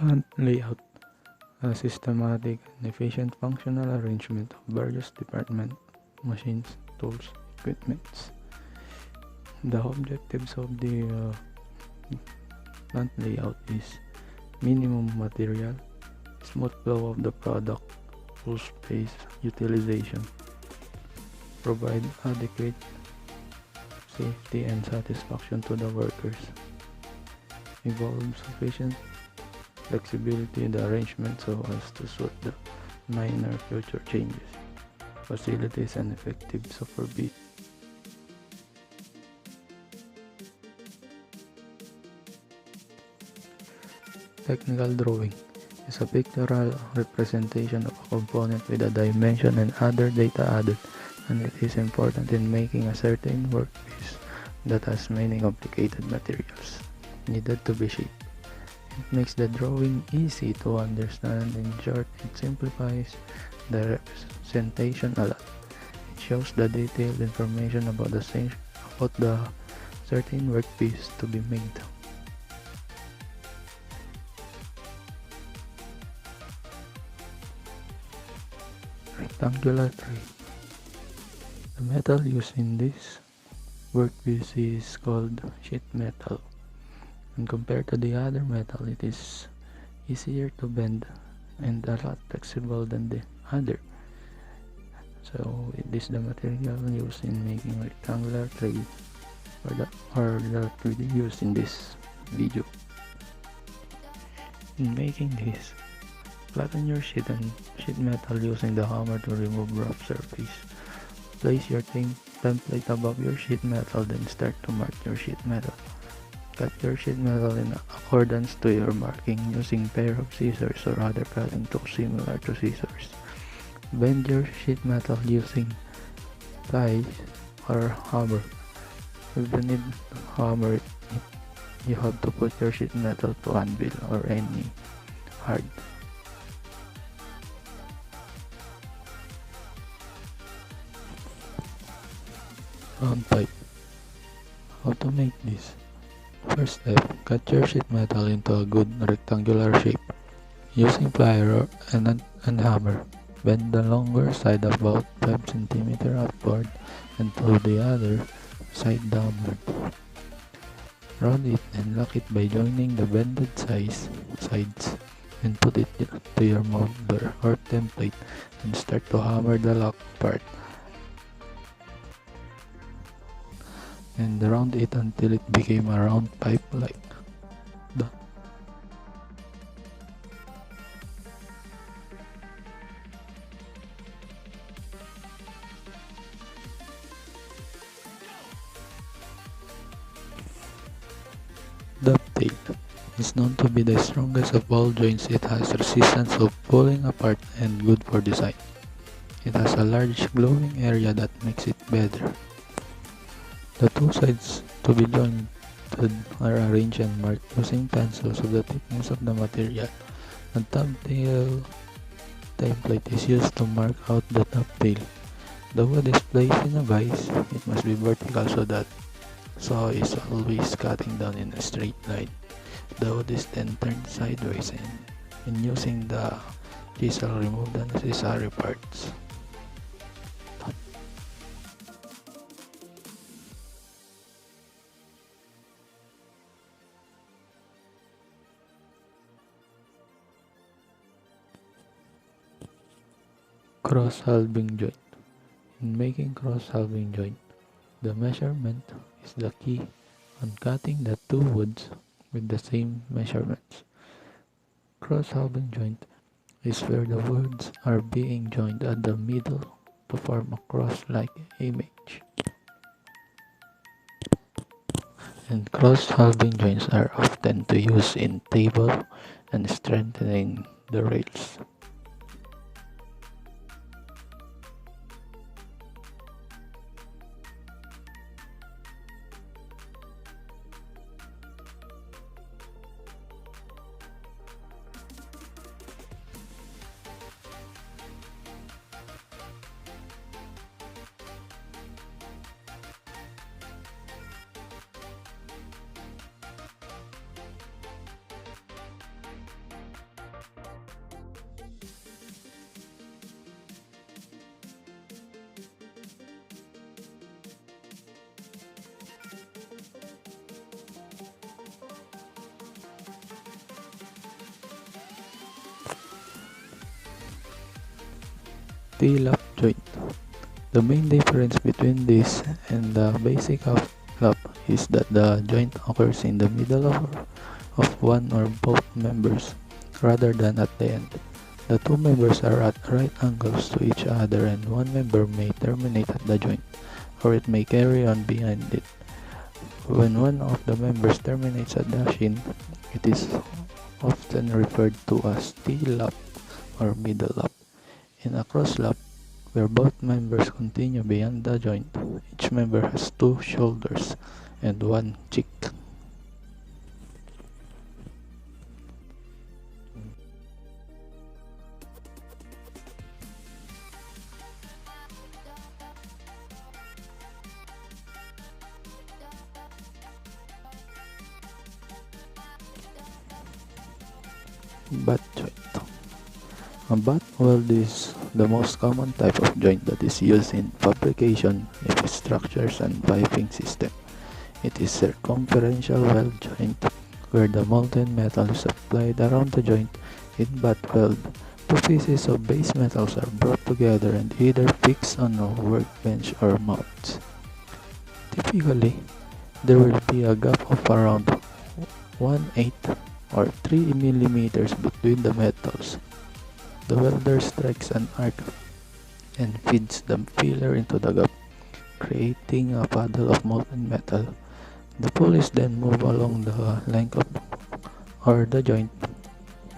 Plant layout, a systematic and efficient functional arrangement of various department, machines, tools, equipments. The objectives of the plant layout is minimum material, smooth flow of the product, full space utilization, provide adequate safety and satisfaction to the workers, involve sufficient flexibility in the arrangement so as to suit the minor future changes, facilities and effective supervision. Technical drawing is a pictorial representation of a component with a dimension and other data added, and it is important in making a certain workpiece that has many complicated materials needed to be shaped. It makes the drawing easy to understand. In short, it simplifies the representation a lot. It shows the detailed information about the certain workpiece to be made. Rectangular tray. The metal used in this workpiece is called sheet metal, and compared to the other metal, it is easier to bend and a lot flexible than the other. So it is the material used in making rectangular tray or that we used in this video. In making this, flatten your sheet metal using the hammer to remove rough surface. Place your template above your sheet metal, then start to mark your sheet metal. Cut your sheet metal in accordance to your marking using pair of scissors or other cutting tools similar to scissors. Bend your sheet metal using pliers or hammer. If you need hammer, you have to put your sheet metal to anvil or any hard. Round pipe. How to make this? First step, cut your sheet metal into a good rectangular shape. Using plier and hammer, bend the longer side about 5 cm upward and to the other side downward. Round it and lock it by joining the bended sides and put it to your molder or template and start to hammer the lock part and round it until it became a round pipe like that. Dovetail is known to be the strongest of all joints. It has resistance of pulling apart and good for design. It has a large glowing area that makes it better. The two sides to be jointed are arranged and marked using pencils of the thickness of the material. A dovetail template is used to mark out the dovetail. The wood is placed in a vise. It must be vertical so that saw is always cutting down in a straight line. The wood is then turned sideways and using the chisel remove the necessary parts. Cross-halving joint. In making cross-halving joint, the measurement is the key on cutting the two woods with the same measurements. Cross-halving joint is where the woods are being joined at the middle to form a cross-like image. And cross-halving joints are often to use in table and strengthening the rails. T-lap joint. The main difference between this and the basic lap is that the joint occurs in the middle of one or both members rather than at the end. The two members are at right angles to each other and one member may terminate at the joint, or it may carry on behind it. When one of the members terminates at the shin, it is often referred to as T-lap or middle lap. In a cross lap, where both members continue beyond the joint, each member has two shoulders and one cheek. Butt joint. A butt weld is the most common type of joint that is used in fabrication of structures and piping system. It is circumferential weld joint where the molten metal is applied around the joint. In butt weld, two pieces of base metals are brought together and either fixed on a workbench or mounts. Typically, there will be a gap of around 1/8 or 3 millimeters between the metals. The welder strikes an arc and feeds the filler into the gap, creating a puddle of molten metal. The pulleys then move along the length of or the joint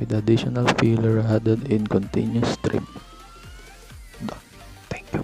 with additional filler added in continuous stream. Done. Thank you.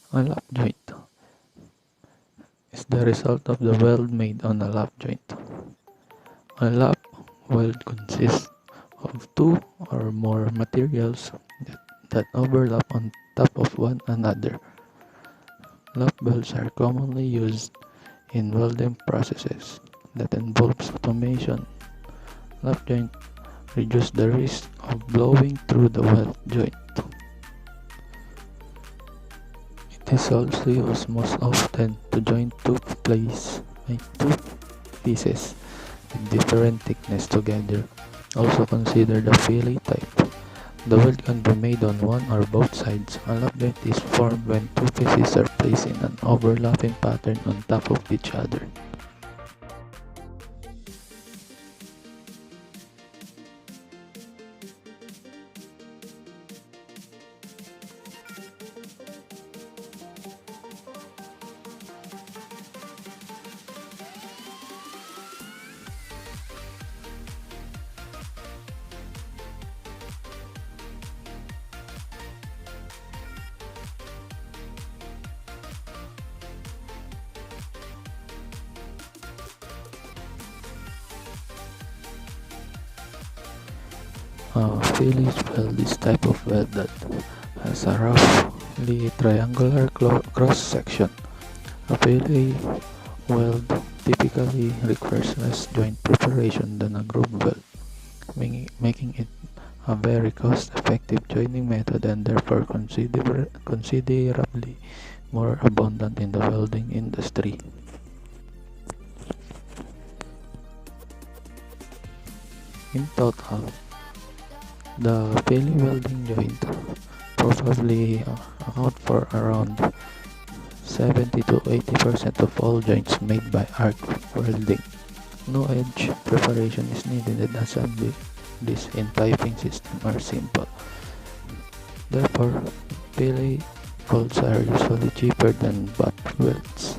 A lap joint is the result of the weld made on a lap joint. A lap weld consists of two or more materials that overlap on top of one another. Lap welds are commonly used in welding processes that involves automation. Lap joint reduce the risk of blowing through the weld joint. It is also used most often to join two pieces with different thickness together. Also consider the fillet type. The weld can be made on one or both sides. A lap joint is formed when two pieces are placed in an overlapping pattern on top of each other. Fillet weld is type of weld that has a roughly triangular cross section. A fillet weld typically requires less joint preparation than a groove weld, making it a very cost-effective joining method and therefore considerably more abundant in the welding industry. In total, the Philly welding joint probably account for around 70 to 80% of all joints made by arc welding. No edge preparation is needed and assembly in piping system are simple. Therefore, Philly welds are usually cheaper than butt welds.